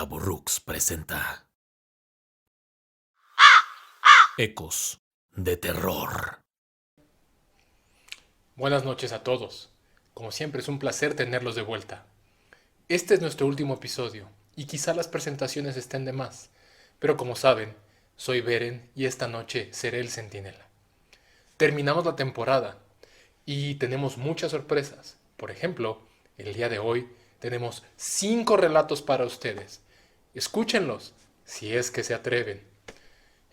Chavorrux presenta Ecos de Terror. Buenas noches a todos. Como siempre es un placer tenerlos de vuelta. Este es nuestro último episodio y quizá las presentaciones estén de más, pero como saben, soy Beren y esta noche seré el centinela. Terminamos la temporada y tenemos muchas sorpresas. Por ejemplo, el día de hoy tenemos 5 relatos para ustedes. Escúchenlos, si es que se atreven.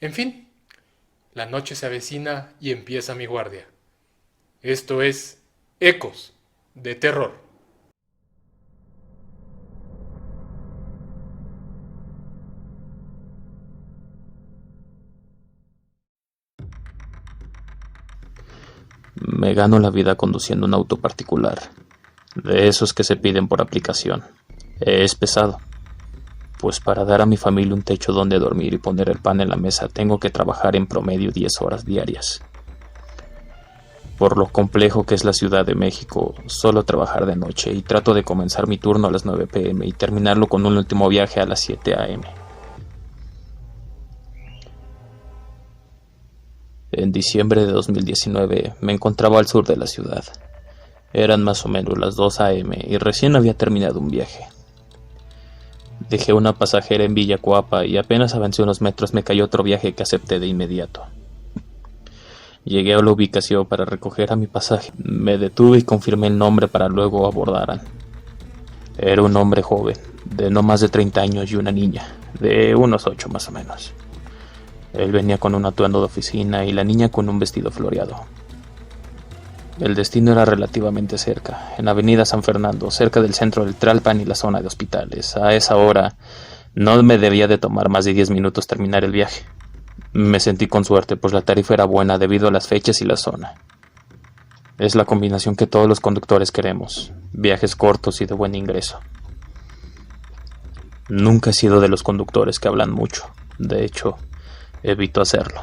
En fin, la noche se avecina y empieza mi guardia. Esto es Ecos de Terror. Me gano la vida conduciendo un auto particular, de esos que se piden por aplicación. Es pesado, pues para dar a mi familia un techo donde dormir y poner el pan en la mesa tengo que trabajar en promedio 10 horas diarias. Por lo complejo que es la Ciudad de México, suelo trabajar de noche y trato de comenzar mi turno a las 9 p.m. y terminarlo con un último viaje a las 7 a.m. En diciembre de 2019 me encontraba al sur de la ciudad. Eran más o menos las 2 a.m. y recién había terminado un viaje. Dejé una pasajera en Villa Coapa y apenas avancé unos metros me cayó otro viaje que acepté de inmediato. Llegué a la ubicación para recoger a mi pasaje. Me detuve y confirmé el nombre para luego abordaran. Era un hombre joven, de no más de 30 años y una niña, de unos 8 más o menos. Él venía con un atuendo de oficina y la niña con un vestido floreado. El destino era relativamente cerca, en Avenida San Fernando, cerca del centro del Tlalpan y la zona de hospitales. A esa hora no me debía de tomar más de 10 minutos terminar el viaje. Me sentí con suerte, pues la tarifa era buena debido a las fechas y la zona. Es la combinación que todos los conductores queremos, viajes cortos y de buen ingreso. Nunca he sido de los conductores que hablan mucho, de hecho, evito hacerlo.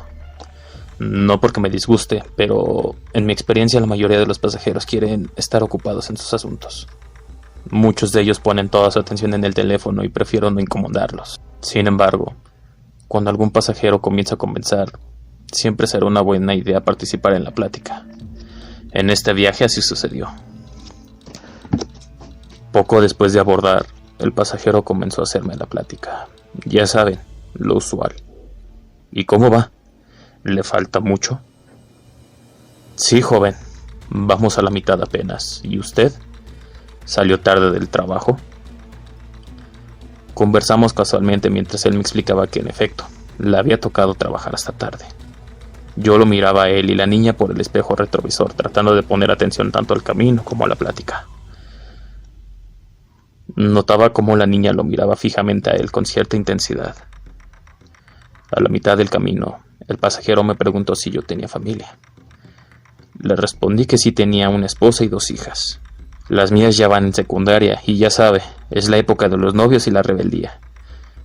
No porque me disguste, pero en mi experiencia la mayoría de los pasajeros quieren estar ocupados en sus asuntos. Muchos de ellos ponen toda su atención en el teléfono y prefiero no incomodarlos. Sin embargo, cuando algún pasajero comienza a conversar, siempre será una buena idea participar en la plática. En este viaje así sucedió. Poco después de abordar, el pasajero comenzó a hacerme la plática. Ya saben, lo usual. ¿Y cómo va? ¿Le falta mucho? Sí, joven. Vamos a la mitad apenas. ¿Y usted? ¿Salió tarde del trabajo? Conversamos casualmente mientras él me explicaba que, en efecto, le había tocado trabajar hasta tarde. Yo lo miraba a él y la niña por el espejo retrovisor, tratando de poner atención tanto al camino como a la plática. Notaba cómo la niña lo miraba fijamente a él con cierta intensidad. A la mitad del camino, el pasajero me preguntó si yo tenía familia. Le respondí que sí tenía una esposa y 2 hijas. Las mías ya van en secundaria y ya sabe, es la época de los novios y la rebeldía.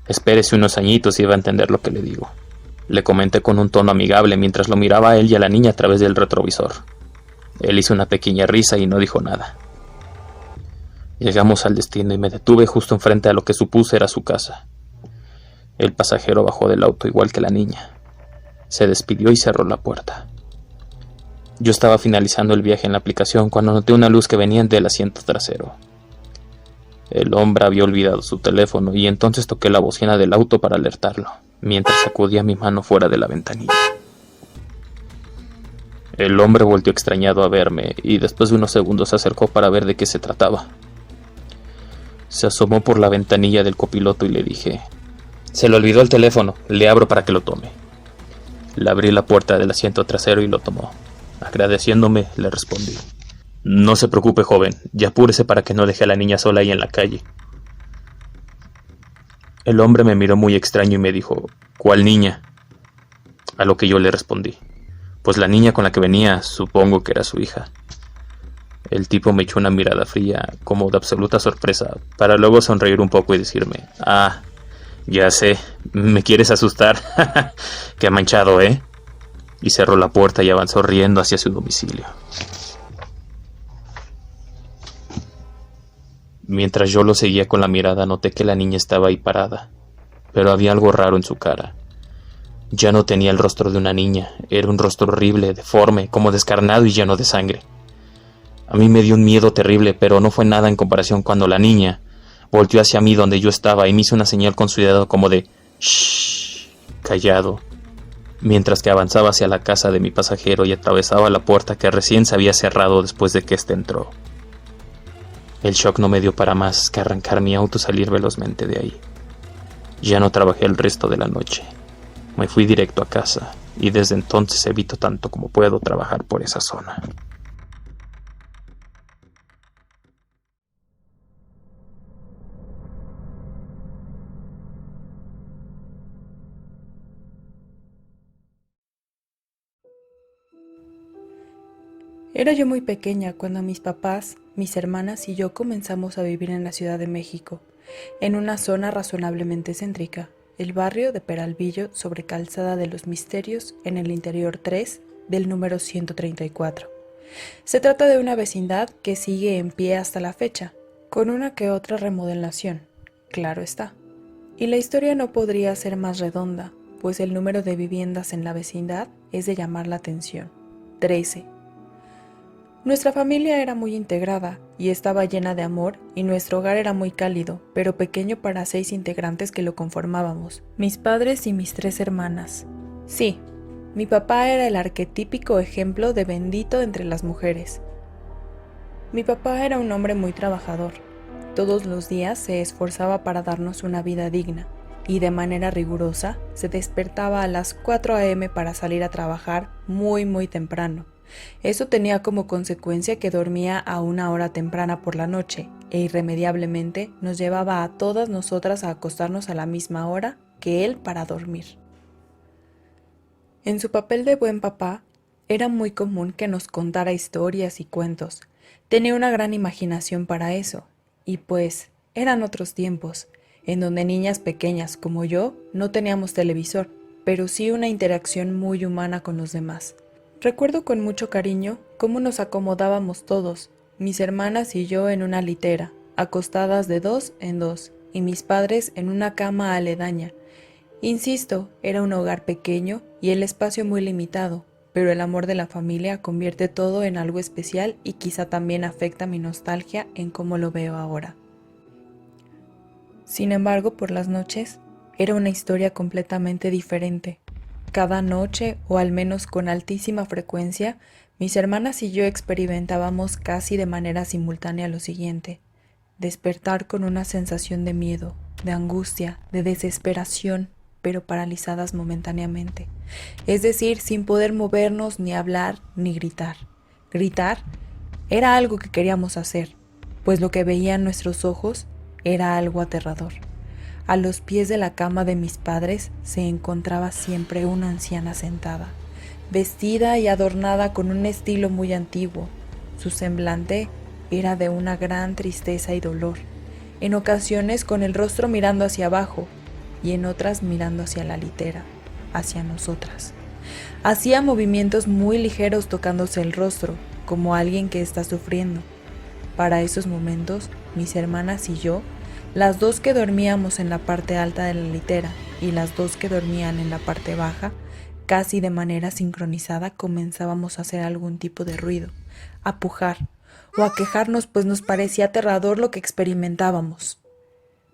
Espérese unos añitos y va a entender lo que le digo. Le comenté con un tono amigable mientras lo miraba a él y a la niña a través del retrovisor. Él hizo una pequeña risa y no dijo nada. Llegamos al destino y me detuve justo enfrente a lo que supuse era su casa. El pasajero bajó del auto igual que la niña. Se despidió y cerró la puerta. Yo estaba finalizando el viaje en la aplicación cuando noté una luz que venía del asiento trasero. El hombre había olvidado su teléfono y entonces toqué la bocina del auto para alertarlo, mientras sacudía mi mano fuera de la ventanilla. El hombre volteó extrañado a verme y después de unos segundos se acercó para ver de qué se trataba. Se asomó por la ventanilla del copiloto y le dije: «Se le olvidó el teléfono, le abro para que lo tome». Le abrí la puerta del asiento trasero y lo tomó. Agradeciéndome, le respondí: «No se preocupe, joven, ya apúrese para que no deje a la niña sola ahí en la calle». El hombre me miró muy extraño y me dijo: «¿Cuál niña?». A lo que yo le respondí: «Pues la niña con la que venía, supongo que era su hija». El tipo me echó una mirada fría, como de absoluta sorpresa, para luego sonreír un poco y decirme: «Ah, ya sé, me quieres asustar». «Qué manchado, ¿eh?». Y cerró la puerta y avanzó riendo hacia su domicilio. Mientras yo lo seguía con la mirada, noté que la niña estaba ahí parada, pero había algo raro en su cara. Ya no tenía el rostro de una niña, era un rostro horrible, deforme, como descarnado y lleno de sangre. A mí me dio un miedo terrible, pero no fue nada en comparación cuando la niña volteó hacia mí donde yo estaba y me hizo una señal con su dedo como de shh, callado, mientras que avanzaba hacia la casa de mi pasajero y atravesaba la puerta que recién se había cerrado después de que éste entró. El shock no me dio para más que arrancar mi auto y salir velozmente de ahí. Ya no trabajé el resto de la noche. Me fui directo a casa y desde entonces evito tanto como puedo trabajar por esa zona. Era yo muy pequeña cuando mis papás, mis hermanas y yo comenzamos a vivir en la Ciudad de México, en una zona razonablemente céntrica, el barrio de Peralvillo sobre Calzada de los Misterios en el interior 3 del número 134. Se trata de una vecindad que sigue en pie hasta la fecha, con una que otra remodelación, claro está. Y la historia no podría ser más redonda, pues el número de viviendas en la vecindad es de llamar la atención, 13. Nuestra familia era muy integrada y estaba llena de amor y nuestro hogar era muy cálido, pero pequeño para 6 integrantes que lo conformábamos, mis padres y mis 3 hermanas. Sí, mi papá era el arquetípico ejemplo de bendito entre las mujeres. Mi papá era un hombre muy trabajador. Todos los días se esforzaba para darnos una vida digna y de manera rigurosa se despertaba a las 4 a.m. para salir a trabajar muy temprano. Eso tenía como consecuencia que dormía a una hora temprana por la noche e irremediablemente nos llevaba a todas nosotras a acostarnos a la misma hora que él para dormir. En su papel de buen papá, era muy común que nos contara historias y cuentos. Tenía una gran imaginación para eso, y pues eran otros tiempos, en donde niñas pequeñas como yo no teníamos televisor, pero sí una interacción muy humana con los demás. Recuerdo con mucho cariño cómo nos acomodábamos todos, mis hermanas y yo en una litera, acostadas de 2 en 2, y mis padres en una cama aledaña. Insisto, era un hogar pequeño y el espacio muy limitado, pero el amor de la familia convierte todo en algo especial y quizá también afecta mi nostalgia en cómo lo veo ahora. Sin embargo, por las noches, era una historia completamente diferente. Cada noche, o al menos con altísima frecuencia, mis hermanas y yo experimentábamos casi de manera simultánea lo siguiente: despertar con una sensación de miedo, de angustia, de desesperación, pero paralizadas momentáneamente. Es decir, sin poder movernos, ni hablar, ni gritar. Gritar era algo que queríamos hacer, pues lo que veían nuestros ojos era algo aterrador. A los pies de la cama de mis padres se encontraba siempre una anciana sentada, vestida y adornada con un estilo muy antiguo. Su semblante era de una gran tristeza y dolor, en ocasiones con el rostro mirando hacia abajo y en otras mirando hacia la litera, hacia nosotras. Hacía movimientos muy ligeros tocándose el rostro, como alguien que está sufriendo. Para esos momentos, mis hermanas y yo, las 2 que dormíamos en la parte alta de la litera y las 2 que dormían en la parte baja, casi de manera sincronizada comenzábamos a hacer algún tipo de ruido, a pujar o a quejarnos, pues nos parecía aterrador lo que experimentábamos.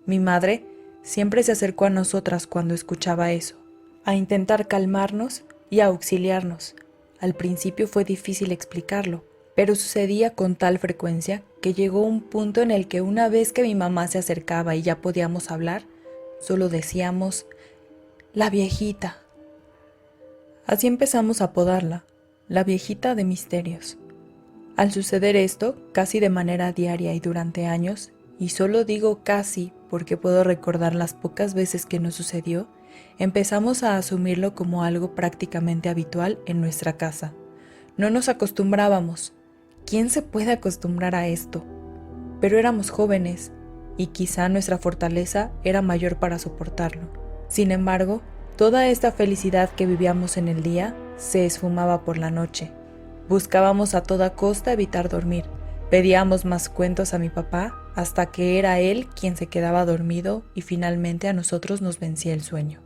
Mi madre siempre se acercó a nosotras cuando escuchaba eso, a intentar calmarnos y a auxiliarnos. Al principio fue difícil explicarlo, pero sucedía con tal frecuencia que llegó un punto en el que una vez que mi mamá se acercaba y ya podíamos hablar, solo decíamos: la viejita. Así empezamos a apodarla, la viejita de misterios. Al suceder esto, casi de manera diaria y durante años, y solo digo casi porque puedo recordar las pocas veces que nos sucedió, empezamos a asumirlo como algo prácticamente habitual en nuestra casa. No nos acostumbrábamos. ¿Quién se puede acostumbrar a esto? Pero éramos jóvenes y quizá nuestra fortaleza era mayor para soportarlo. Sin embargo, toda esta felicidad que vivíamos en el día se esfumaba por la noche. Buscábamos a toda costa evitar dormir. Pedíamos más cuentos a mi papá hasta que era él quien se quedaba dormido y finalmente a nosotros nos vencía el sueño.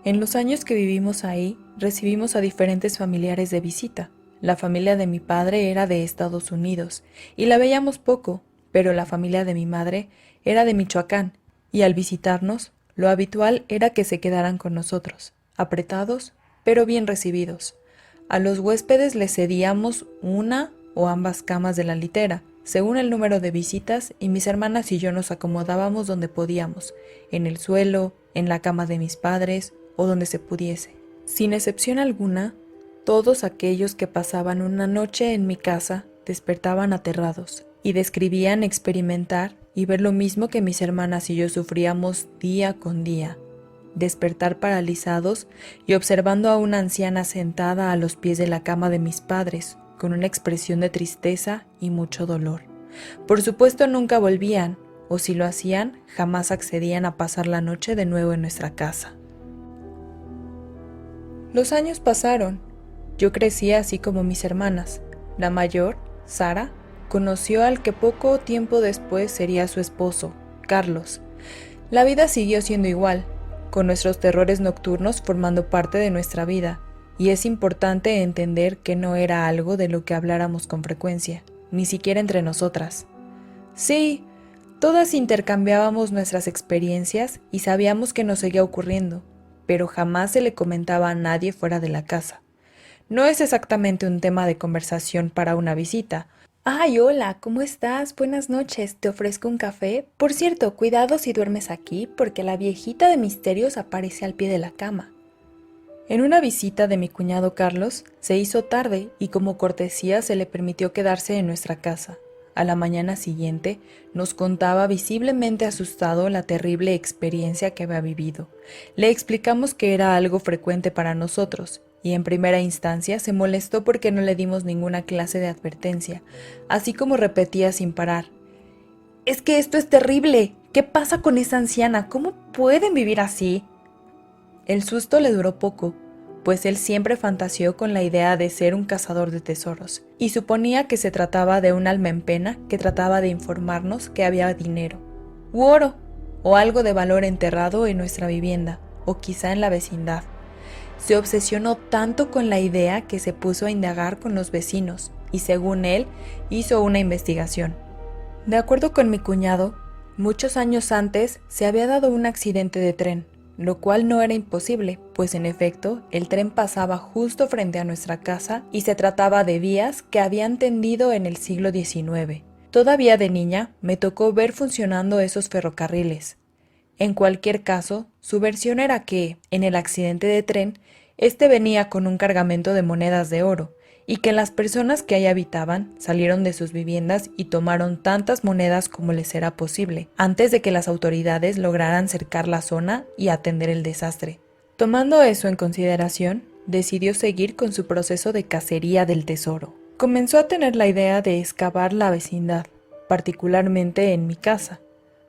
En los años que vivimos ahí, recibimos a diferentes familiares de visita. La familia de mi padre era de Estados Unidos y la veíamos poco, pero la familia de mi madre era de Michoacán y al visitarnos, lo habitual era que se quedaran con nosotros, apretados, pero bien recibidos. A los huéspedes les cedíamos una o ambas camas de la litera, según el número de visitas, y mis hermanas y yo nos acomodábamos donde podíamos, en el suelo, en la cama de mis padres o donde se pudiese. Sin excepción alguna, todos aquellos que pasaban una noche en mi casa despertaban aterrados y describían experimentar y ver lo mismo que mis hermanas y yo sufríamos día con día. Despertar paralizados y observando a una anciana sentada a los pies de la cama de mis padres, con una expresión de tristeza y mucho dolor. Por supuesto nunca volvían, o si lo hacían, jamás accedían a pasar la noche de nuevo en nuestra casa. Los años pasaron. Yo crecí así como mis hermanas. La mayor, Sara, conoció al que poco tiempo después sería su esposo, Carlos. La vida siguió siendo igual, con nuestros terrores nocturnos formando parte de nuestra vida, y es importante entender que no era algo de lo que habláramos con frecuencia, ni siquiera entre nosotras. Sí, todas intercambiábamos nuestras experiencias y sabíamos que nos seguía ocurriendo, pero jamás se le comentaba a nadie fuera de la casa. No es exactamente un tema de conversación para una visita. ¡Ay, hola! ¿Cómo estás? Buenas noches. ¿Te ofrezco un café? Por cierto, cuidado si duermes aquí, porque la viejita de misterios aparece al pie de la cama. En una visita de mi cuñado Carlos, se hizo tarde y como cortesía se le permitió quedarse en nuestra casa. A la mañana siguiente, nos contaba visiblemente asustado la terrible experiencia que había vivido. Le explicamos que era algo frecuente para nosotros, y en primera instancia se molestó porque no le dimos ninguna clase de advertencia, así como repetía sin parar: «Es que esto es terrible. ¿Qué pasa con esa anciana? ¿Cómo pueden vivir así?». El susto le duró poco, pues él siempre fantaseó con la idea de ser un cazador de tesoros, y suponía que se trataba de un alma en pena que trataba de informarnos que había dinero, u oro, o algo de valor enterrado en nuestra vivienda, o quizá en la vecindad. Se obsesionó tanto con la idea que se puso a indagar con los vecinos, y según él, hizo una investigación. De acuerdo con mi cuñado, muchos años antes se había dado un accidente de tren, lo cual no era imposible, pues en efecto, el tren pasaba justo frente a nuestra casa y se trataba de vías que habían tendido en el siglo XIX. Todavía de niña, me tocó ver funcionando esos ferrocarriles. En cualquier caso, su versión era que, en el accidente de tren, este venía con un cargamento de monedas de oro, y que las personas que ahí habitaban salieron de sus viviendas y tomaron tantas monedas como les era posible, antes de que las autoridades lograran cercar la zona y atender el desastre. Tomando eso en consideración, decidió seguir con su proceso de cacería del tesoro. Comenzó a tener la idea de excavar la vecindad, particularmente en mi casa.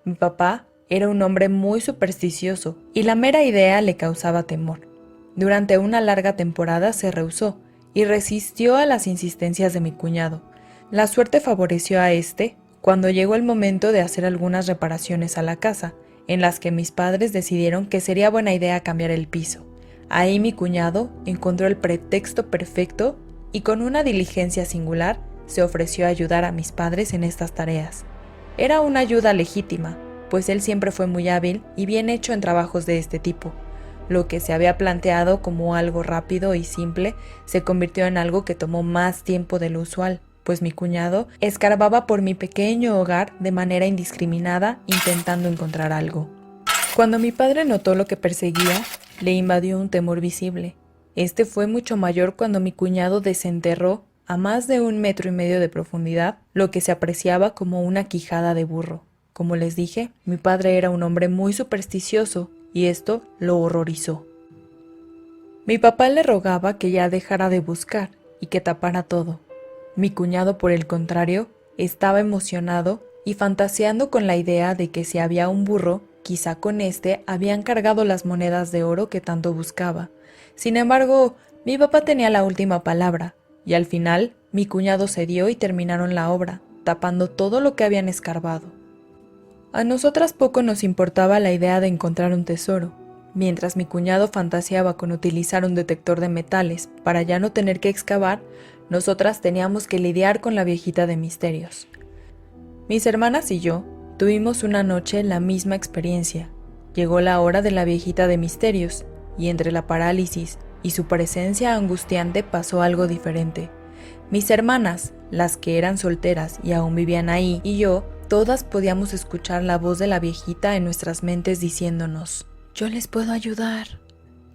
Mi papá era un hombre muy supersticioso y la mera idea le causaba temor. Durante una larga temporada se rehusó y resistió a las insistencias de mi cuñado. La suerte favoreció a este cuando llegó el momento de hacer algunas reparaciones a la casa, en las que mis padres decidieron que sería buena idea cambiar el piso. Ahí mi cuñado encontró el pretexto perfecto y con una diligencia singular se ofreció a ayudar a mis padres en estas tareas. Era una ayuda legítima, pues él siempre fue muy hábil y bien hecho en trabajos de este tipo. Lo que se había planteado como algo rápido y simple se convirtió en algo que tomó más tiempo de lo usual, pues mi cuñado escarbaba por mi pequeño hogar de manera indiscriminada intentando encontrar algo. Cuando mi padre notó lo que perseguía, le invadió un temor visible. Este fue mucho mayor cuando mi cuñado desenterró a más de 1,5 metros de profundidad lo que se apreciaba como una quijada de burro. Como les dije, mi padre era un hombre muy supersticioso y esto lo horrorizó. Mi papá le rogaba que ya dejara de buscar y que tapara todo. Mi cuñado, por el contrario, estaba emocionado y fantaseando con la idea de que si había un burro, quizá con este habían cargado las monedas de oro que tanto buscaba. Sin embargo, mi papá tenía la última palabra, y al final mi cuñado cedió y terminaron la obra. tapando todo lo que habían escarbado. A nosotras poco nos importaba la idea de encontrar un tesoro, mientras mi cuñado fantaseaba con utilizar un detector de metales para ya no tener que excavar. Nosotras teníamos que lidiar con la viejita de misterios. Mis hermanas y yo tuvimos una noche la misma experiencia. Llegó la hora de la viejita de misterios, y entre la parálisis y su presencia angustiante pasó algo diferente. Mis hermanas, las que eran solteras y aún vivían ahí, y yo, todas podíamos escuchar la voz de la viejita en nuestras mentes diciéndonos: «Yo les puedo ayudar.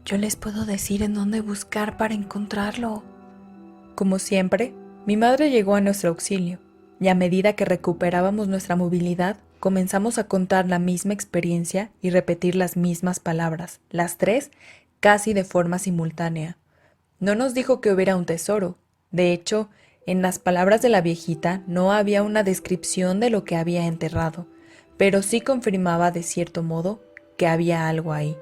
Yo les puedo decir en dónde buscar para encontrarlo». Como siempre, mi madre llegó a nuestro auxilio, y a medida que recuperábamos nuestra movilidad, comenzamos a contar la misma experiencia y repetir las mismas palabras, las tres casi de forma simultánea. No nos dijo que hubiera un tesoro. De hecho, en las palabras de la viejita no había una descripción de lo que había enterrado, pero sí confirmaba de cierto modo que había algo ahí.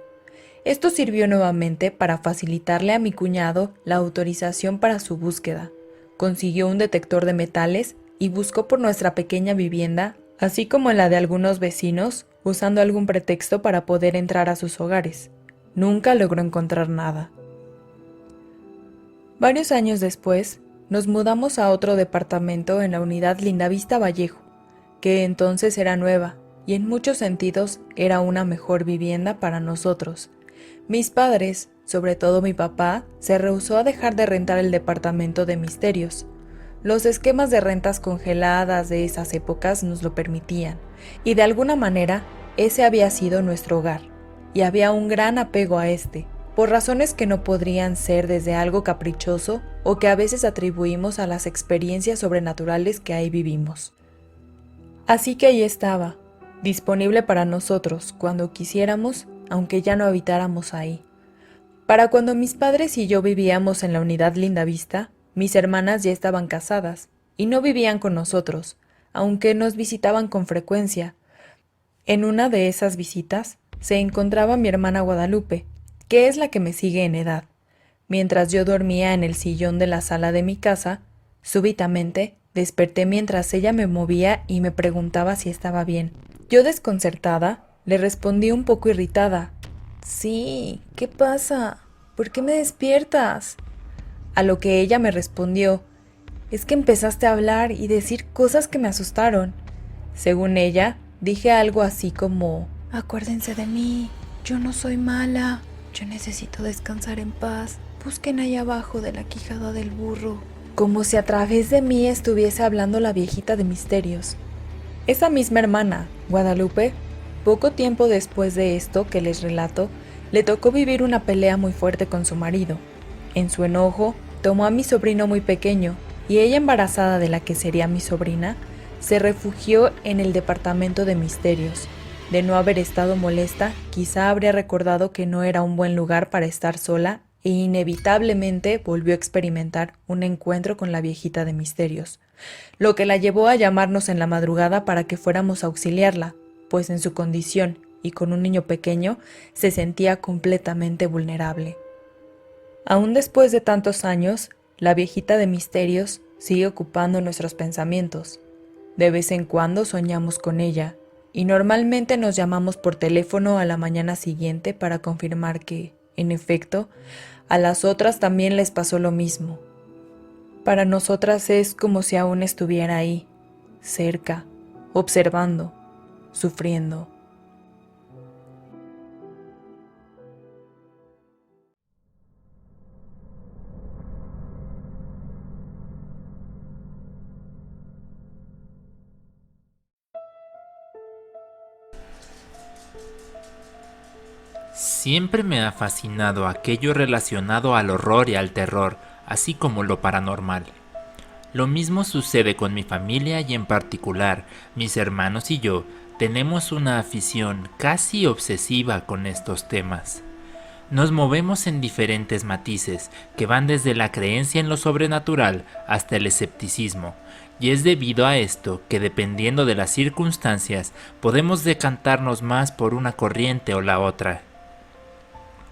Esto sirvió nuevamente para facilitarle a mi cuñado la autorización para su búsqueda. Consiguió un detector de metales y buscó por nuestra pequeña vivienda, así como en la de algunos vecinos, usando algún pretexto para poder entrar a sus hogares. Nunca logró encontrar nada. Varios años después, nos mudamos a otro departamento en la unidad Lindavista Vallejo, que entonces era nueva y en muchos sentidos era una mejor vivienda para nosotros. Mis padres, sobre todo mi papá, se rehusó a dejar de rentar el departamento de misterios. Los esquemas de rentas congeladas de esas épocas nos lo permitían, y de alguna manera ese había sido nuestro hogar, y había un gran apego a este, por razones que no podrían ser desde algo caprichoso o que a veces atribuimos a las experiencias sobrenaturales que ahí vivimos. Así que ahí estaba, disponible para nosotros cuando quisiéramos, aunque ya no habitáramos ahí. Para cuando mis padres y yo vivíamos en la unidad Lindavista, mis hermanas ya estaban casadas y no vivían con nosotros, aunque nos visitaban con frecuencia. En una de esas visitas se encontraba mi hermana Guadalupe, que es la que me sigue en edad. Mientras yo dormía en el sillón de la sala de mi casa, súbitamente desperté mientras ella me movía y me preguntaba si estaba bien. Yo, desconcertada, le respondí un poco irritada: «Sí, ¿qué pasa? ¿Por qué me despiertas?». A lo que ella me respondió: «Es que empezaste a hablar y decir cosas que me asustaron». Según ella, dije algo así como: «Acuérdense de mí, yo no soy mala, yo necesito descansar en paz, busquen ahí abajo de la quijada del burro». Como si a través de mí estuviese hablando la viejita de misterios. Esa misma hermana, Guadalupe, poco tiempo después de esto que les relato, le tocó vivir una pelea muy fuerte con su marido. En su enojo, tomó a mi sobrino muy pequeño, y ella, embarazada de la que sería mi sobrina, se refugió en el departamento de misterios. De no haber estado molesta, quizá habría recordado que no era un buen lugar para estar sola, e inevitablemente volvió a experimentar un encuentro con la viejita de misterios, lo que la llevó a llamarnos en la madrugada para que fuéramos a auxiliarla, pues en su condición y con un niño pequeño se sentía completamente vulnerable. Aún después de tantos años, la viejita de misterios sigue ocupando nuestros pensamientos. De vez en cuando soñamos con ella, y normalmente nos llamamos por teléfono a la mañana siguiente para confirmar que, en efecto, a las otras también les pasó lo mismo. Para nosotras es como si aún estuviera ahí, cerca, observando, sufriendo. Siempre me ha fascinado aquello relacionado al horror y al terror, así como lo paranormal. Lo mismo sucede con mi familia y en particular, mis hermanos y yo tenemos una afición casi obsesiva con estos temas. Nos movemos en diferentes matices que van desde la creencia en lo sobrenatural hasta el escepticismo, y es debido a esto que, dependiendo de las circunstancias, podemos decantarnos más por una corriente o la otra.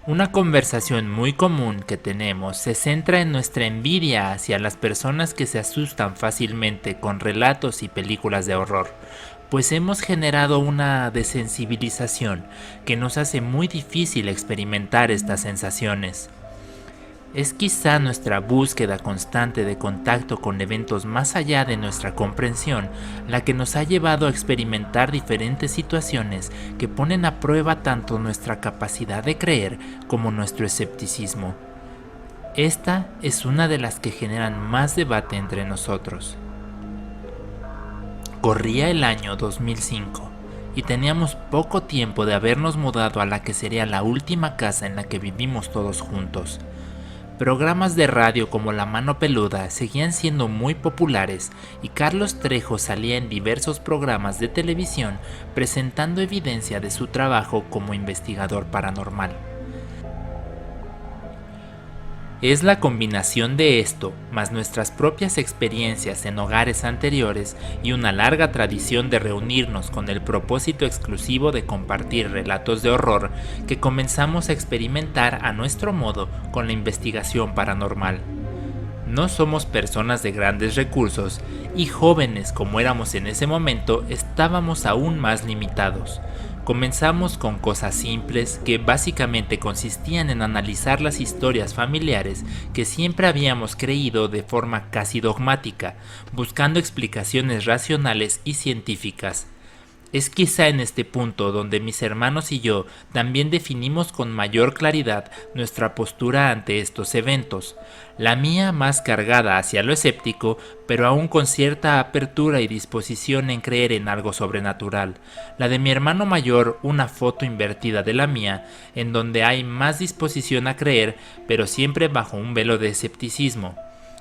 Una conversación muy común que tenemos se centra en nuestra envidia hacia las personas que se asustan fácilmente con relatos y películas de horror, pues hemos generado una desensibilización que nos hace muy difícil experimentar estas sensaciones. Es quizá nuestra búsqueda constante de contacto con eventos más allá de nuestra comprensión la que nos ha llevado a experimentar diferentes situaciones que ponen a prueba tanto nuestra capacidad de creer como nuestro escepticismo. Esta es una de las que generan más debate entre nosotros. Corría el año 2005 y teníamos poco tiempo de habernos mudado a la que sería la última casa en la que vivimos todos juntos. Programas de radio como La Mano Peluda seguían siendo muy populares y Carlos Trejo salía en diversos programas de televisión presentando evidencia de su trabajo como investigador paranormal. Es la combinación de esto, más nuestras propias experiencias en hogares anteriores y una larga tradición de reunirnos con el propósito exclusivo de compartir relatos de horror, que comenzamos a experimentar a nuestro modo con la investigación paranormal. No somos personas de grandes recursos y jóvenes como éramos en ese momento, estábamos aún más limitados. Comenzamos con cosas simples que básicamente consistían en analizar las historias familiares que siempre habíamos creído de forma casi dogmática, buscando explicaciones racionales y científicas. Es quizá en este punto donde mis hermanos y yo también definimos con mayor claridad nuestra postura ante estos eventos, la mía más cargada hacia lo escéptico, pero aún con cierta apertura y disposición en creer en algo sobrenatural, la de mi hermano mayor una foto invertida de la mía, en donde hay más disposición a creer, pero siempre bajo un velo de escepticismo,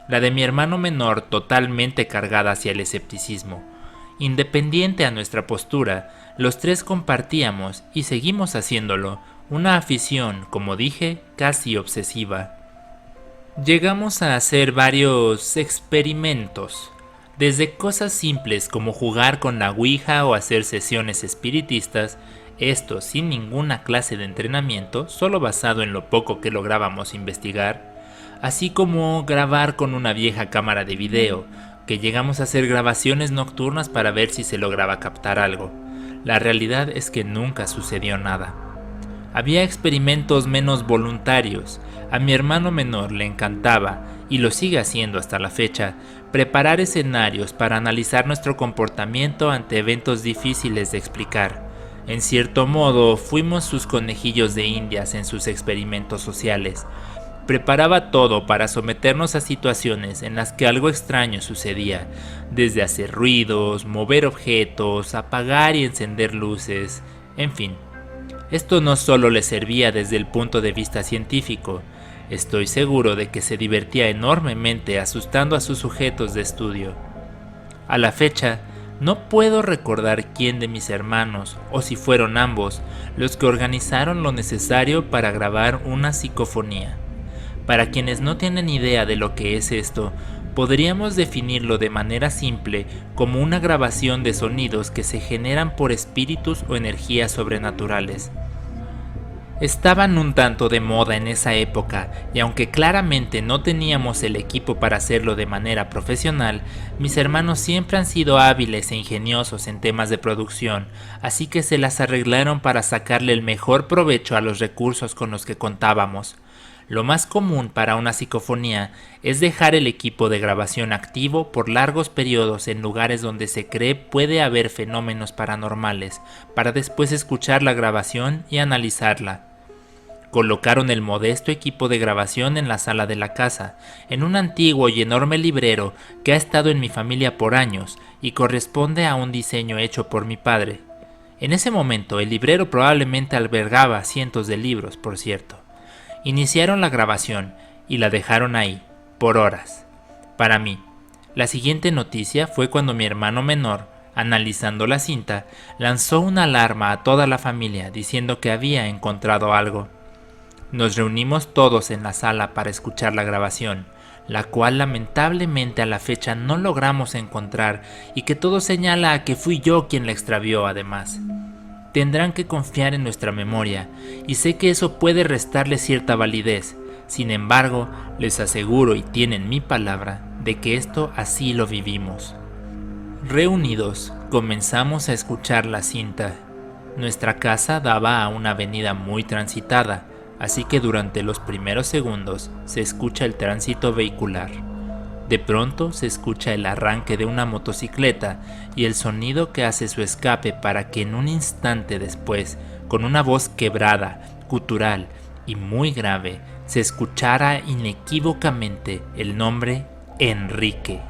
la de mi hermano menor totalmente cargada hacia el escepticismo. Independiente a nuestra postura, los tres compartíamos, y seguimos haciéndolo, una afición, como dije, casi obsesiva. Llegamos a hacer varios experimentos, desde cosas simples como jugar con la Ouija o hacer sesiones espiritistas, esto sin ninguna clase de entrenamiento, solo basado en lo poco que lográbamos investigar, así como grabar con una vieja cámara de video, que llegamos a hacer grabaciones nocturnas para ver si se lograba captar algo. La realidad es que nunca sucedió nada. Había experimentos menos voluntarios. A mi hermano menor le encantaba, y lo sigue haciendo hasta la fecha, preparar escenarios para analizar nuestro comportamiento ante eventos difíciles de explicar. En cierto modo, fuimos sus conejillos de indias en sus experimentos sociales. Preparaba todo para someternos a situaciones en las que algo extraño sucedía, desde hacer ruidos, mover objetos, apagar y encender luces, en fin. Esto no solo le servía desde el punto de vista científico, estoy seguro de que se divertía enormemente asustando a sus sujetos de estudio. A la fecha, no puedo recordar quién de mis hermanos, o si fueron ambos, los que organizaron lo necesario para grabar una psicofonía. Para quienes no tienen idea de lo que es esto, podríamos definirlo de manera simple como una grabación de sonidos que se generan por espíritus o energías sobrenaturales. Estaban un tanto de moda en esa época, y aunque claramente no teníamos el equipo para hacerlo de manera profesional, mis hermanos siempre han sido hábiles e ingeniosos en temas de producción, así que se las arreglaron para sacarle el mejor provecho a los recursos con los que contábamos. Lo más común para una psicofonía es dejar el equipo de grabación activo por largos periodos en lugares donde se cree puede haber fenómenos paranormales, para después escuchar la grabación y analizarla. Colocaron el modesto equipo de grabación en la sala de la casa, en un antiguo y enorme librero que ha estado en mi familia por años y corresponde a un diseño hecho por mi padre. En ese momento el librero probablemente albergaba cientos de libros, por cierto. Iniciaron la grabación y la dejaron ahí, por horas. Para mí, la siguiente noticia fue cuando mi hermano menor, analizando la cinta, lanzó una alarma a toda la familia diciendo que había encontrado algo. Nos reunimos todos en la sala para escuchar la grabación, la cual lamentablemente a la fecha no logramos encontrar y que todo señala a que fui yo quien la extravió además. tendrán que confiar en nuestra memoria, y sé que eso puede restarle cierta validez. Sin embargo, les aseguro y tienen mi palabra de que esto así lo vivimos. Reunidos, comenzamos a escuchar la cinta. Nuestra casa daba a una avenida muy transitada, así que durante los primeros segundos se escucha el tránsito vehicular. De pronto se escucha el arranque de una motocicleta y el sonido que hace su escape para que en un instante después, con una voz quebrada, gutural y muy grave, se escuchara inequívocamente el nombre Enrique.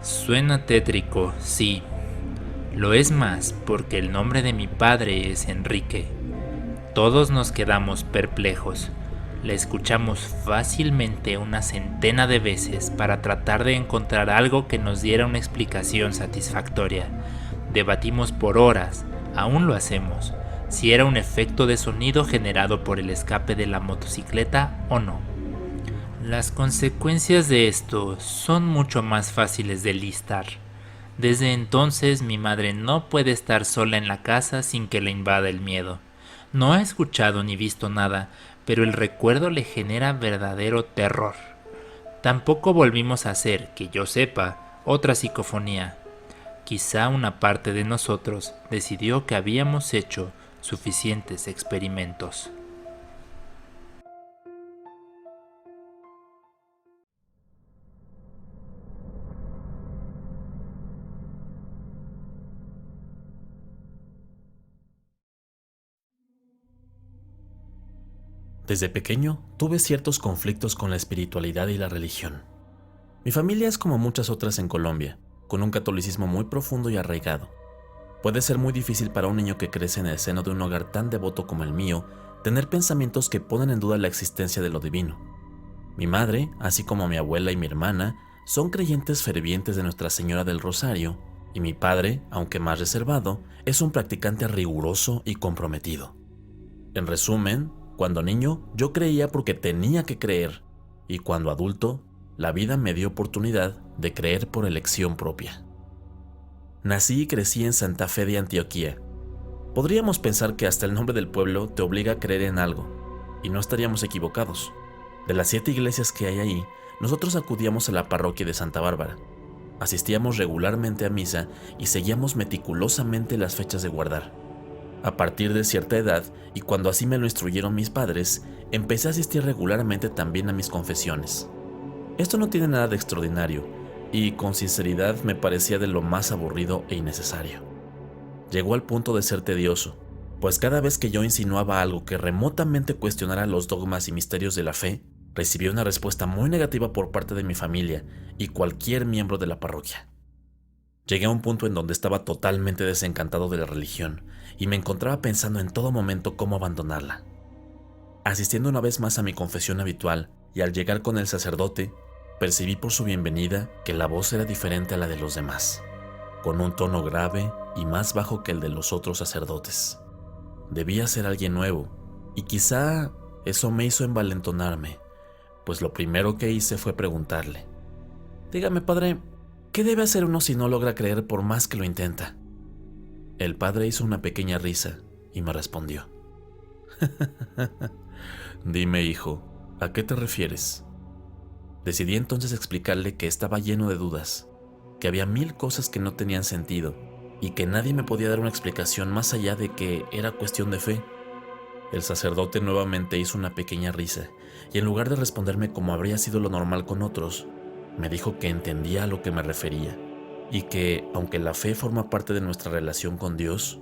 Suena tétrico, sí. Lo es más porque el nombre de mi padre es Enrique. Todos nos quedamos perplejos. La escuchamos fácilmente una centena de veces para tratar de encontrar algo que nos diera una explicación satisfactoria. Debatimos por horas, aún lo hacemos, si era un efecto de sonido generado por el escape de la motocicleta o no. Las consecuencias de esto son mucho más fáciles de listar. Desde entonces mi madre no puede estar sola en la casa sin que le invada el miedo. No ha escuchado ni visto nada, pero el recuerdo le genera verdadero terror. Tampoco volvimos a hacer, que yo sepa, otra psicofonía. Quizá una parte de nosotros decidió que habíamos hecho suficientes experimentos. Desde pequeño tuve ciertos conflictos con la espiritualidad y la religión. Mi familia es como muchas otras en Colombia, con un catolicismo muy profundo y arraigado. Puede ser muy difícil para un niño que crece en el seno de un hogar tan devoto como el mío tener pensamientos que ponen en duda la existencia de lo divino. Mi madre, así como mi abuela y mi hermana, son creyentes fervientes de Nuestra Señora del Rosario, y mi padre, aunque más reservado, es un practicante riguroso y comprometido. En resumen, cuando niño yo creía porque tenía que creer, y cuando adulto, la vida me dio oportunidad de creer por elección propia. Nací y crecí en Santa Fe de Antioquía. Podríamos pensar que hasta el nombre del pueblo te obliga a creer en algo, y no estaríamos equivocados. De las 7 iglesias que hay ahí, nosotros acudíamos a la parroquia de Santa Bárbara. Asistíamos regularmente a misa y seguíamos meticulosamente las fechas de guardar. A partir de cierta edad, y cuando así me lo instruyeron mis padres, empecé a asistir regularmente también a mis confesiones. Esto no tiene nada de extraordinario, y con sinceridad me parecía de lo más aburrido e innecesario. Llegó al punto de ser tedioso, pues cada vez que yo insinuaba algo que remotamente cuestionara los dogmas y misterios de la fe, recibía una respuesta muy negativa por parte de mi familia y cualquier miembro de la parroquia. Llegué a un punto en donde estaba totalmente desencantado de la religión y me encontraba pensando en todo momento cómo abandonarla. Asistiendo una vez más a mi confesión habitual y al llegar con el sacerdote, percibí por su bienvenida que la voz era diferente a la de los demás, con un tono grave y más bajo que el de los otros sacerdotes. Debía ser alguien nuevo, y quizá eso me hizo envalentonarme, pues lo primero que hice fue preguntarle: «Dígame, padre, ¿qué debe hacer uno si no logra creer por más que lo intenta?». El padre hizo una pequeña risa y me respondió: «Dime, hijo, ¿a qué te refieres?». Decidí entonces explicarle que estaba lleno de dudas, que había 1000 cosas que no tenían sentido y que nadie me podía dar una explicación más allá de que era cuestión de fe. El sacerdote nuevamente hizo una pequeña risa y en lugar de responderme como habría sido lo normal con otros, me dijo que entendía a lo que me refería y que, aunque la fe forma parte de nuestra relación con Dios,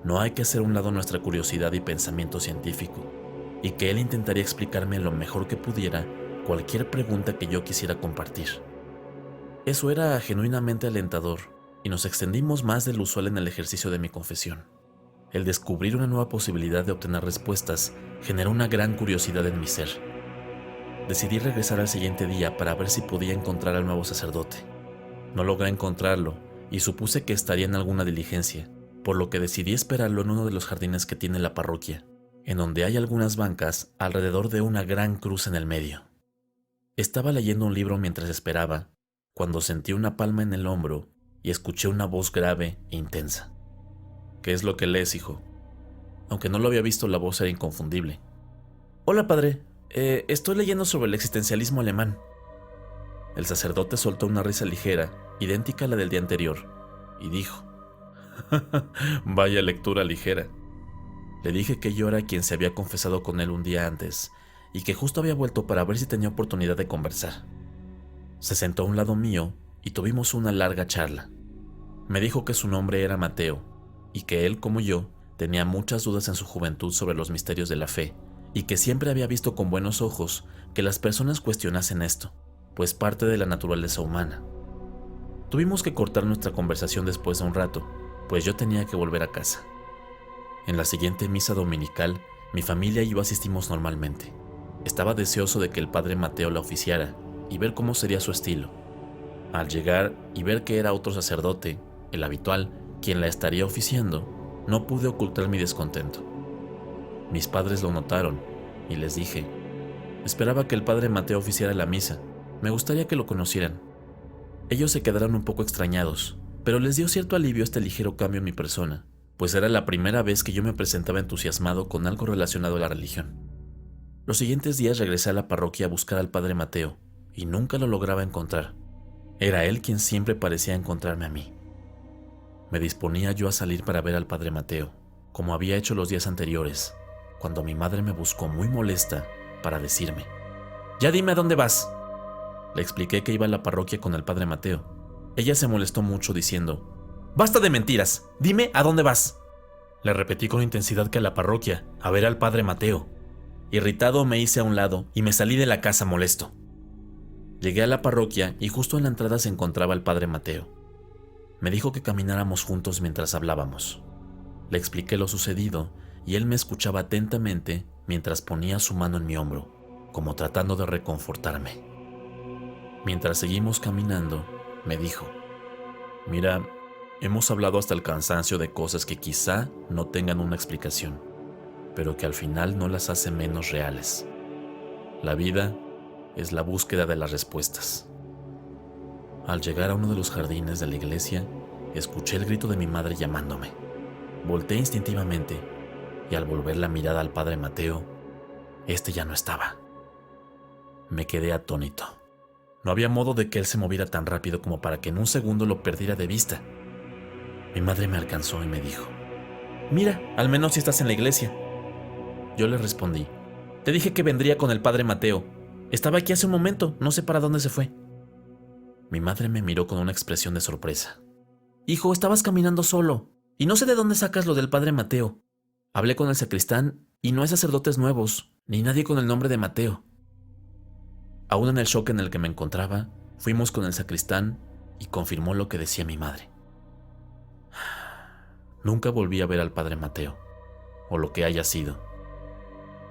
no hay que hacer a un lado nuestra curiosidad y pensamiento científico, y que él intentaría explicarme lo mejor que pudiera cualquier pregunta que yo quisiera compartir. Eso era genuinamente alentador, y nos extendimos más del usual en el ejercicio de mi confesión. El descubrir una nueva posibilidad de obtener respuestas generó una gran curiosidad en mi ser. Decidí regresar al siguiente día para ver si podía encontrar al nuevo sacerdote. No logré encontrarlo y supuse que estaría en alguna diligencia, por lo que decidí esperarlo en uno de los jardines que tiene la parroquia, en donde hay algunas bancas alrededor de una gran cruz en el medio. Estaba leyendo un libro mientras esperaba, cuando sentí una palma en el hombro y escuché una voz grave e intensa. ¿Qué es lo que lees, hijo? Aunque no lo había visto, la voz era inconfundible. Hola, padre. Estoy leyendo sobre el existencialismo alemán. El sacerdote soltó una risa ligera, idéntica a la del día anterior, y dijo: Vaya lectura ligera. Le dije que yo era quien se había confesado con él un día antes, y que justo había vuelto para ver si tenía oportunidad de conversar. Se sentó a un lado mío y tuvimos una larga charla. Me dijo que su nombre era Mateo, y que él, como yo, tenía muchas dudas en su juventud sobre los misterios de la fe, y que siempre había visto con buenos ojos que las personas cuestionasen esto, pues parte de la naturaleza humana. Tuvimos que cortar nuestra conversación después de un rato, pues yo tenía que volver a casa. En la siguiente misa dominical, mi familia y yo asistimos normalmente. Estaba deseoso de que el padre Mateo la oficiara y ver cómo sería su estilo. Al llegar y ver que era otro sacerdote, el habitual, quien la estaría oficiando, no pude ocultar mi descontento. Mis padres lo notaron y les dije: esperaba que el padre Mateo oficiara la misa. Me gustaría que lo conocieran. Ellos se quedaron un poco extrañados, pero les dio cierto alivio este ligero cambio en mi persona, pues era la primera vez que yo me presentaba entusiasmado con algo relacionado a la religión. Los siguientes días regresé a la parroquia a buscar al padre Mateo, y nunca lo lograba encontrar. Era él quien siempre parecía encontrarme a mí. Me disponía yo a salir para ver al padre Mateo, como había hecho los días anteriores, cuando mi madre me buscó muy molesta para decirme: «Ya dime a dónde vas». Le expliqué que iba a la parroquia con el padre Mateo. Ella se molestó mucho diciendo: «¡Basta de mentiras! ¡Dime a dónde vas!». Le repetí con intensidad que a la parroquia, a ver al padre Mateo. Irritado me hice a un lado y me salí de la casa molesto. Llegué a la parroquia y justo en la entrada se encontraba el padre Mateo. Me dijo que camináramos juntos mientras hablábamos. Le expliqué lo sucedido y él me escuchaba atentamente mientras ponía su mano en mi hombro, como tratando de reconfortarme. Mientras seguimos caminando, me dijo: «Mira, hemos hablado hasta el cansancio de cosas que quizá no tengan una explicación, pero que al final no las hace menos reales. La vida es la búsqueda de las respuestas». Al llegar a uno de los jardines de la iglesia, escuché el grito de mi madre llamándome. Volteé instintivamente y al volver la mirada al padre Mateo, este ya no estaba. Me quedé atónito. No había modo de que él se moviera tan rápido como para que en un segundo lo perdiera de vista. Mi madre me alcanzó y me dijo: «Mira, al menos si estás en la iglesia». Yo le respondí: «Te dije que vendría con el padre Mateo. Estaba aquí hace un momento, no sé para dónde se fue». Mi madre me miró con una expresión de sorpresa. «Hijo, estabas caminando solo, y no sé de dónde sacas lo del padre Mateo. Hablé con el sacristán y no hay sacerdotes nuevos, ni nadie con el nombre de Mateo». Aún en el shock en el que me encontraba, fuimos con el sacristán y confirmó lo que decía mi madre. Nunca volví a ver al padre Mateo, o lo que haya sido.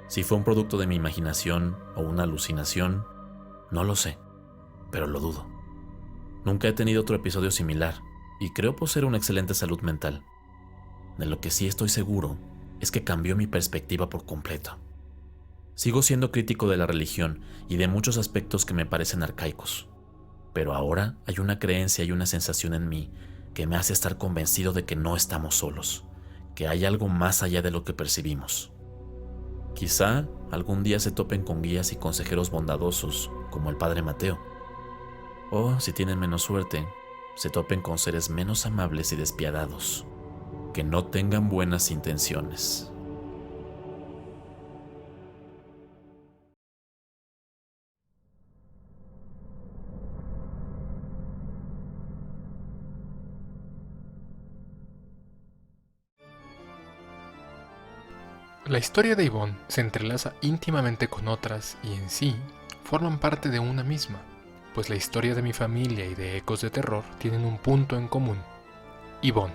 Si fue un producto de mi imaginación o una alucinación, no lo sé, pero lo dudo. Nunca he tenido otro episodio similar, y creo poseer una excelente salud mental. De lo que sí estoy seguro es que cambió mi perspectiva por completo. Sigo siendo crítico de la religión y de muchos aspectos que me parecen arcaicos, pero ahora hay una creencia y una sensación en mí que me hace estar convencido de que no estamos solos, que hay algo más allá de lo que percibimos. Quizá algún día se topen con guías y consejeros bondadosos como el padre Mateo, o si tienen menos suerte, se topen con seres menos amables y despiadados, que no tengan buenas intenciones. La historia de Yvonne se entrelaza íntimamente con otras y en sí forman parte de una misma, pues la historia de mi familia y de Ecos de Terror tienen un punto en común: Yvonne.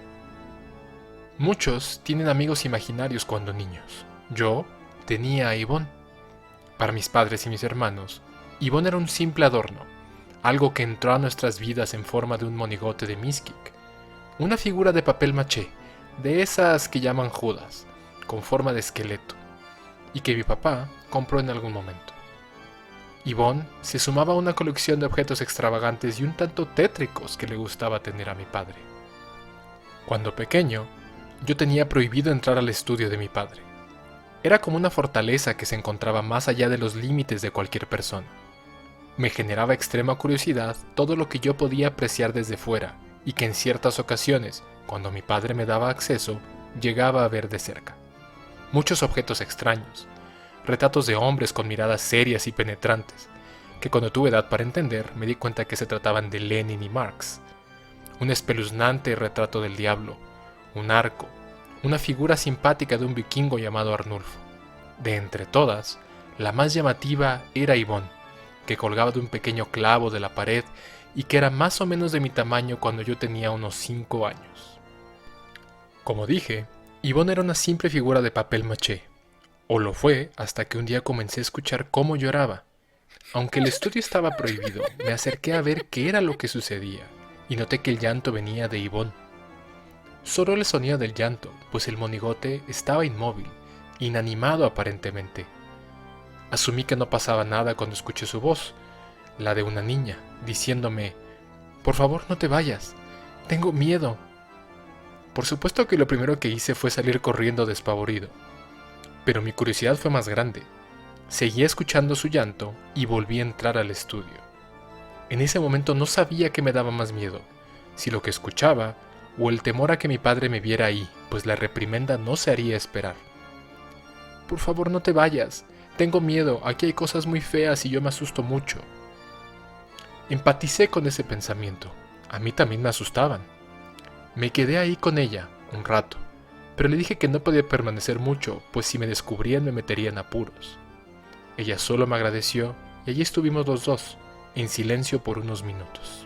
Muchos tienen amigos imaginarios cuando niños. Yo tenía a Yvonne. Para mis padres y mis hermanos, Yvonne era un simple adorno, algo que entró a nuestras vidas en forma de un monigote de Mixquic, una figura de papel maché, de esas que llaman Judas, con forma de esqueleto, y que mi papá compró en algún momento. Yvonne se sumaba a una colección de objetos extravagantes y un tanto tétricos que le gustaba tener a mi padre. Cuando pequeño, yo tenía prohibido entrar al estudio de mi padre. Era como una fortaleza que se encontraba más allá de los límites de cualquier persona. Me generaba extrema curiosidad todo lo que yo podía apreciar desde fuera y que en ciertas ocasiones, cuando mi padre me daba acceso, llegaba a ver de cerca. Muchos objetos extraños, retratos de hombres con miradas serias y penetrantes, que cuando tuve edad para entender me di cuenta que se trataban de Lenin y Marx. Un espeluznante retrato del diablo, un arco, una figura simpática de un vikingo llamado Arnulfo. De entre todas, la más llamativa era Yvonne, que colgaba de un pequeño clavo de la pared y que era más o menos de mi tamaño cuando yo tenía unos 5 años. Como dije, Yvonne era una simple figura de papel maché, o lo fue hasta que un día comencé a escuchar cómo lloraba. Aunque el estudio estaba prohibido, me acerqué a ver qué era lo que sucedía y noté que el llanto venía de Yvonne. Solo el sonido del llanto, pues el monigote estaba inmóvil, inanimado aparentemente. Asumí que no pasaba nada cuando escuché su voz, la de una niña, diciéndome: «Por favor, no te vayas, tengo miedo». Por supuesto que lo primero que hice fue salir corriendo despavorido, pero mi curiosidad fue más grande. Seguía escuchando su llanto y volví a entrar al estudio. En ese momento no sabía qué me daba más miedo, si lo que escuchaba o el temor a que mi padre me viera ahí, pues la reprimenda no se haría esperar. «Por favor, no te vayas, tengo miedo, aquí hay cosas muy feas y yo me asusto mucho». Empaticé con ese pensamiento, a mí también me asustaban. Me quedé ahí con ella un rato, pero le dije que no podía permanecer mucho, pues si me descubrían me meterían en apuros. Ella solo me agradeció y allí estuvimos los dos, en silencio por unos minutos.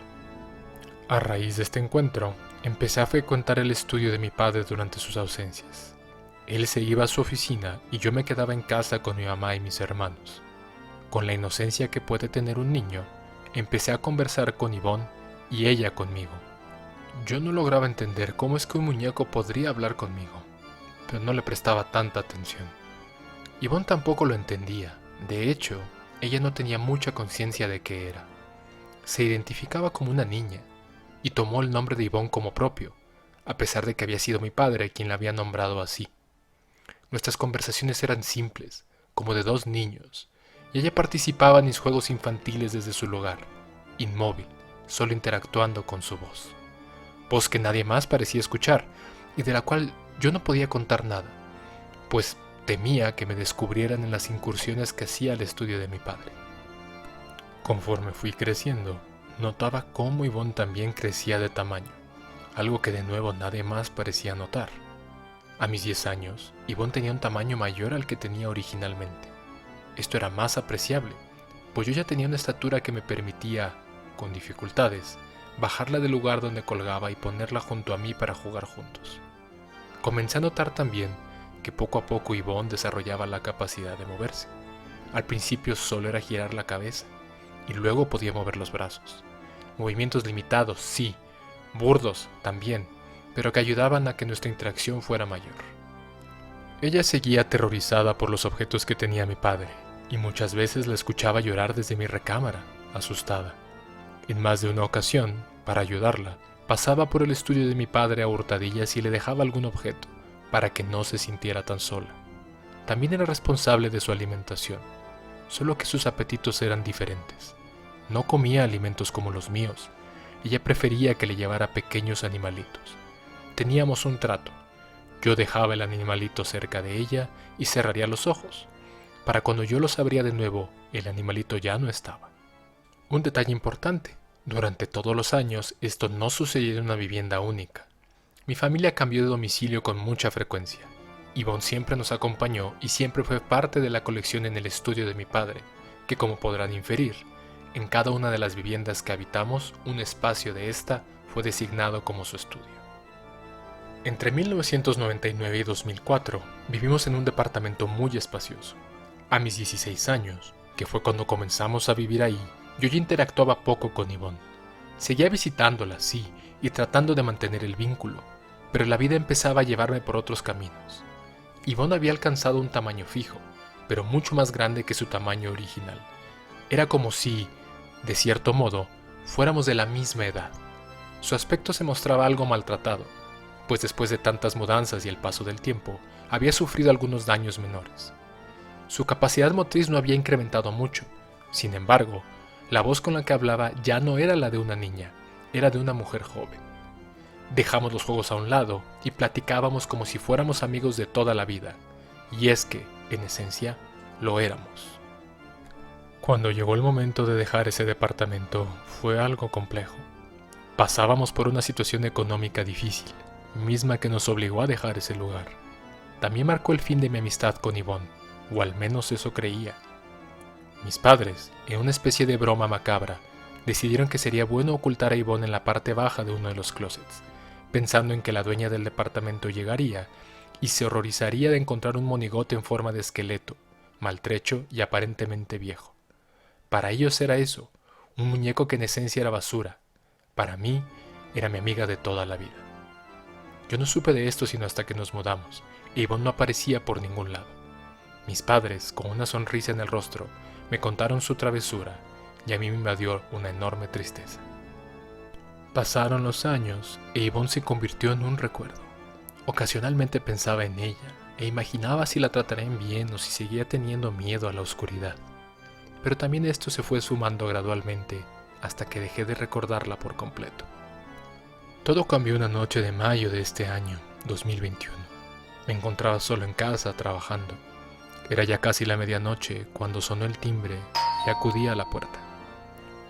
A raíz de este encuentro, empecé a frecuentar el estudio de mi padre durante sus ausencias. Él se iba a su oficina y yo me quedaba en casa con mi mamá y mis hermanos. Con la inocencia que puede tener un niño, empecé a conversar con Yvonne y ella conmigo. Yo no lograba entender cómo es que un muñeco podría hablar conmigo, pero no le prestaba tanta atención. Yvonne tampoco lo entendía. De hecho, ella no tenía mucha conciencia de qué era. Se identificaba como una niña y tomó el nombre de Yvonne como propio, a pesar de que había sido mi padre quien la había nombrado así. Nuestras conversaciones eran simples, como de dos niños, y ella participaba en mis juegos infantiles desde su lugar, inmóvil, solo interactuando con su voz. Voz que nadie más parecía escuchar y de la cual yo no podía contar nada, pues temía que me descubrieran en las incursiones que hacía al estudio de mi padre. Conforme fui creciendo, notaba cómo Yvonne también crecía de tamaño, algo que de nuevo nadie más parecía notar. A mis 10 años, Yvonne tenía un tamaño mayor al que tenía originalmente. Esto era más apreciable, pues yo ya tenía una estatura que me permitía, con dificultades, bajarla del lugar donde colgaba y ponerla junto a mí para jugar juntos. Comencé a notar también que poco a poco Yvonne desarrollaba la capacidad de moverse. Al principio solo era girar la cabeza, y luego podía mover los brazos. Movimientos limitados, sí, burdos también, pero que ayudaban a que nuestra interacción fuera mayor. Ella seguía aterrorizada por los objetos que tenía mi padre, y muchas veces la escuchaba llorar desde mi recámara, asustada. En más de una ocasión, para ayudarla, pasaba por el estudio de mi padre a hurtadillas y le dejaba algún objeto, para que no se sintiera tan sola. También era responsable de su alimentación, solo que sus apetitos eran diferentes. No comía alimentos como los míos, ella prefería que le llevara pequeños animalitos. Teníamos un trato. Yo dejaba el animalito cerca de ella y cerraría los ojos. Para cuando yo los abría de nuevo, el animalito ya no estaba. Un detalle importante, durante todos los años esto no sucedió en una vivienda única. Mi familia cambió de domicilio con mucha frecuencia. Yvonne siempre nos acompañó y siempre fue parte de la colección en el estudio de mi padre, que como podrán inferir, en cada una de las viviendas que habitamos, un espacio de esta fue designado como su estudio. Entre 1999 y 2004 vivimos en un departamento muy espacioso. A mis 16 años, que fue cuando comenzamos a vivir ahí, yo ya interactuaba poco con Yvonne. Seguía visitándola, sí, y tratando de mantener el vínculo, pero la vida empezaba a llevarme por otros caminos. Yvonne había alcanzado un tamaño fijo, pero mucho más grande que su tamaño original. Era como si, de cierto modo, fuéramos de la misma edad. Su aspecto se mostraba algo maltratado, pues después de tantas mudanzas y el paso del tiempo, había sufrido algunos daños menores. Su capacidad motriz no había incrementado mucho. Sin embargo, la voz con la que hablaba ya no era la de una niña, era de una mujer joven. Dejamos los juegos a un lado y platicábamos como si fuéramos amigos de toda la vida, y es que, en esencia, lo éramos. Cuando llegó el momento de dejar ese departamento, fue algo complejo. Pasábamos por una situación económica difícil, misma que nos obligó a dejar ese lugar. También marcó el fin de mi amistad con Yvonne, o al menos eso creía. Mis padres, en una especie de broma macabra, decidieron que sería bueno ocultar a Yvonne en la parte baja de uno de los closets, pensando en que la dueña del departamento llegaría y se horrorizaría de encontrar un monigote en forma de esqueleto, maltrecho y aparentemente viejo. Para ellos era eso, un muñeco que en esencia era basura. Para mí, era mi amiga de toda la vida. Yo no supe de esto sino hasta que nos mudamos, y Yvonne no aparecía por ningún lado. Mis padres, con una sonrisa en el rostro, me contaron su travesura, y a mí me invadió una enorme tristeza. Pasaron los años, e Yvonne se convirtió en un recuerdo. Ocasionalmente pensaba en ella, e imaginaba si la tratarían bien o si seguía teniendo miedo a la oscuridad. Pero también esto se fue sumando gradualmente, hasta que dejé de recordarla por completo. Todo cambió una noche de mayo de este año, 2021. Me encontraba solo en casa, trabajando. Era ya casi la medianoche cuando sonó el timbre y acudí a la puerta.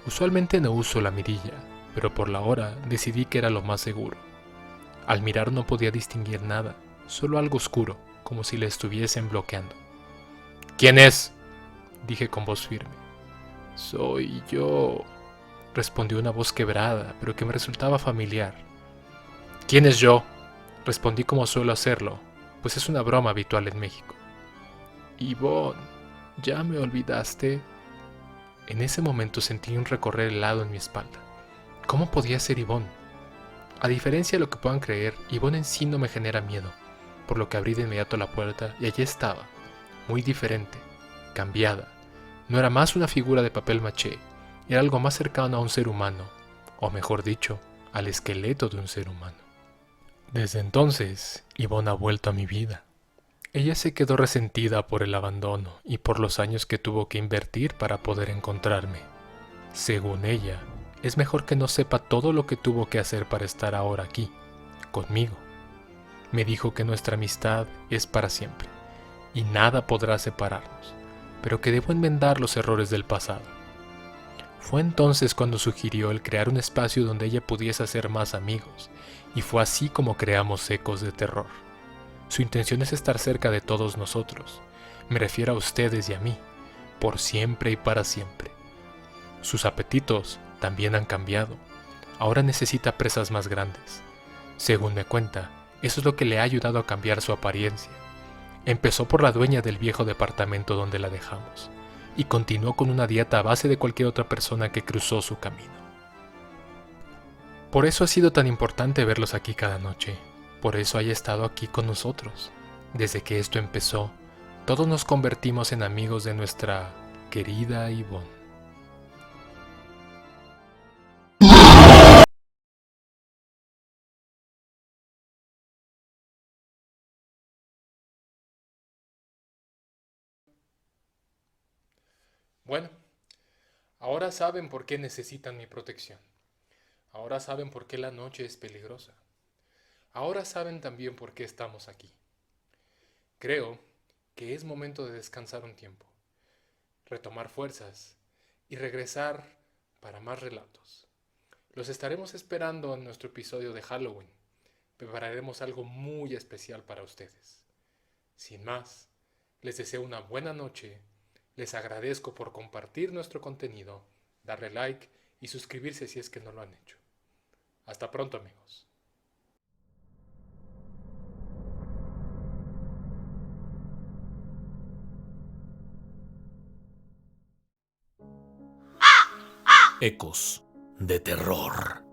Usualmente no uso la mirilla, pero por la hora decidí que era lo más seguro. Al mirar no podía distinguir nada, solo algo oscuro, como si le estuviesen bloqueando. «¿Quién es?», dije con voz firme. «Soy yo», respondió una voz quebrada, pero que me resultaba familiar. «¿Quién es yo?», respondí como suelo hacerlo, pues es una broma habitual en México. «Yvonne, ¿ya me olvidaste?». En ese momento sentí un recorrer helado en mi espalda. ¿Cómo podía ser Yvonne? A diferencia de lo que puedan creer, Yvonne en sí no me genera miedo, por lo que abrí de inmediato la puerta y allí estaba, muy diferente, cambiada. No era más una figura de papel maché, era algo más cercano a un ser humano, o mejor dicho, al esqueleto de un ser humano. Desde entonces, Yvonne ha vuelto a mi vida. Ella se quedó resentida por el abandono y por los años que tuvo que invertir para poder encontrarme. Según ella, es mejor que no sepa todo lo que tuvo que hacer para estar ahora aquí, conmigo. Me dijo que nuestra amistad es para siempre, y nada podrá separarnos, pero que debo enmendar los errores del pasado. Fue entonces cuando sugirió el crear un espacio donde ella pudiese hacer más amigos, y fue así como creamos Ecos de Terror. Su intención es estar cerca de todos nosotros, me refiero a ustedes y a mí, por siempre y para siempre. Sus apetitos también han cambiado, ahora necesita presas más grandes. Según me cuenta, eso es lo que le ha ayudado a cambiar su apariencia. Empezó por la dueña del viejo departamento donde la dejamos, y continuó con una dieta a base de cualquier otra persona que cruzó su camino. Por eso ha sido tan importante verlos aquí cada noche, por eso haya estado aquí con nosotros. Desde que esto empezó, todos nos convertimos en amigos de nuestra querida Yvonne. Bueno, ahora saben por qué necesitan mi protección. Ahora saben por qué la noche es peligrosa. Ahora saben también por qué estamos aquí. Creo que es momento de descansar un tiempo, retomar fuerzas y regresar para más relatos. Los estaremos esperando en nuestro episodio de Halloween. Prepararemos algo muy especial para ustedes. Sin más, les deseo una buena noche. Les agradezco por compartir nuestro contenido, darle like y suscribirse si es que no lo han hecho. Hasta pronto, amigos. Ecos de Terror.